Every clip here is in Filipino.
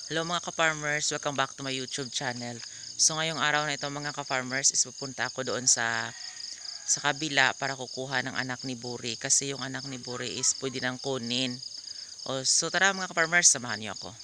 Hello mga ka-farmers, welcome back to my YouTube channel. So ngayong araw na ito mga ka-farmers is pupunta ako doon sa kabila para kukuha ng anak ni Buri kasi yung anak ni Buri is pwede nang kunin. So tara mga ka-farmers, samahan niyo ako.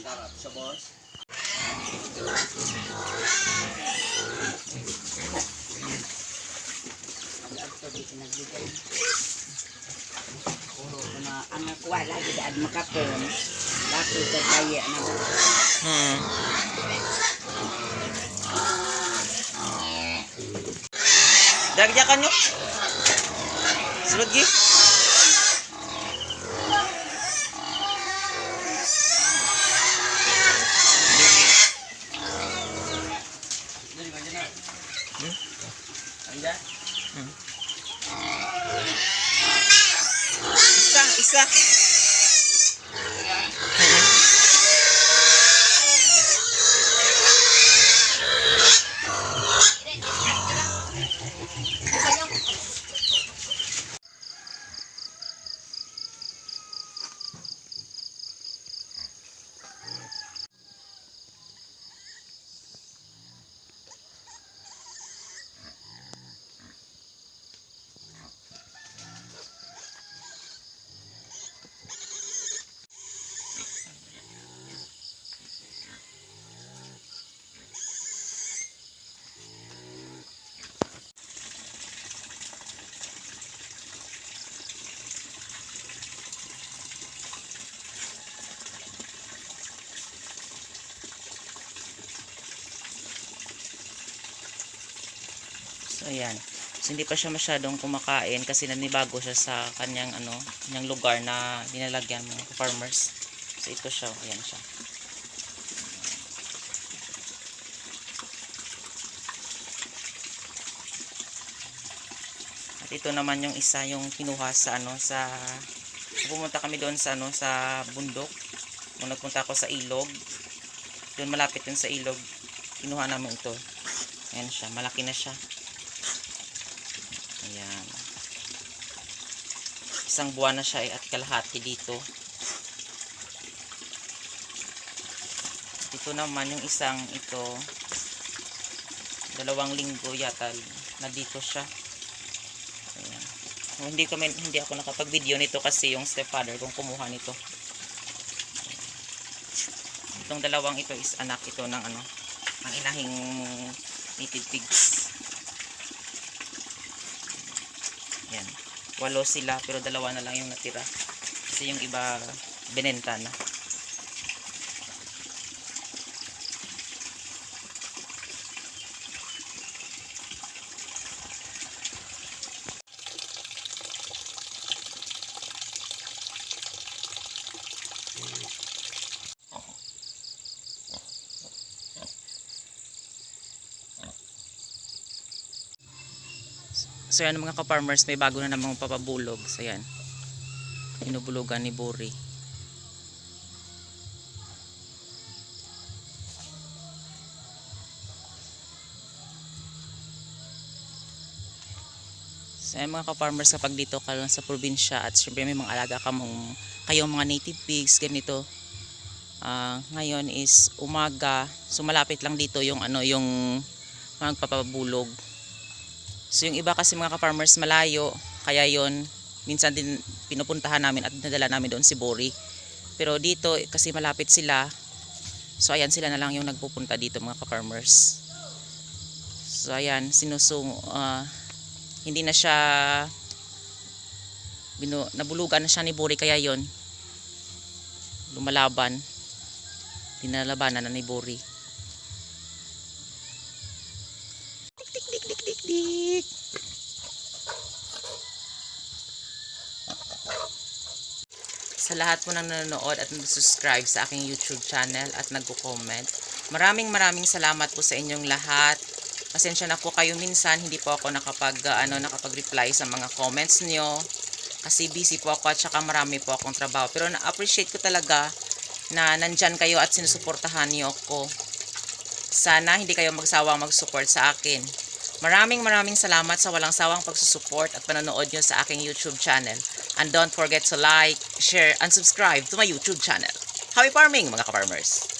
Darap sa boss. Mag-agto di pinagbigay. Puro ko na ang wala di daan makapon. Dati sa kaya na mo. Dagdagan nyo. Sulod gi. Anda? Isa. So ayan. So, hindi pa siya masyadong kumakain kasi nanibago siya sa kanyang lugar na dinalagyan mga farmers. So ito siya, ayan siya. At ito naman yung isa yung kinuha sa pumunta kami doon sa bundok. Kung nagpunta ako sa ilog. Doon malapit yun sa ilog. Kinuha namin ito. Ayan siya, malaki na siya. Ayan. Isang buwan na siya at kalahati dito. Ito naman yung isang ito. 2 linggo yata na dito siya. Ayan. So, hindi ako nakapag-video nito kasi yung stepfather kong kumuha nito. Itong dalawang ito is anak ito ng ang inahing native pigs. Yan. 8 sila pero 2 na lang yung natira. Kasi yung iba binenta na. So yan mga ka-farmers, may bago na namang papabulog. So yan. Binubulugan ni Buri. So yan mga ka-farmers, kapag dito ka lang sa probinsya at syempre may mga alaga kayong mga native pigs, ganito. Ngayon is umaga. So malapit lang dito yung yung magpapabulog. So yung iba kasi mga ka-farmers malayo, kaya yon minsan din pinupuntahan namin at nadala namin doon si Buri. Pero dito kasi malapit sila, so ayan sila na lang yung nagpupunta dito mga ka-farmers. So ayan, hindi na siya nabulugan na siya ni Buri kaya yon lumalaban. Dinalabanan na ni Buri. Dik. Sa lahat po ng nanonood at nag-subscribe sa aking YouTube channel at nagko-comment, maraming salamat po sa inyong lahat. Pasensya na po kayo minsan, hindi po ako nakapag-reply sa mga comments niyo. Kasi busy po ako at saka marami po akong trabaho. Pero na-appreciate ko talaga na nandyan kayo at sinusuportahan niyo ako. Sana hindi kayo magsawang mag-support sa akin. Maraming salamat sa walang sawang pagsusupport at panonood nyo sa aking YouTube channel. And don't forget to like, share, and subscribe to my YouTube channel. Happy farming mga ka-farmers!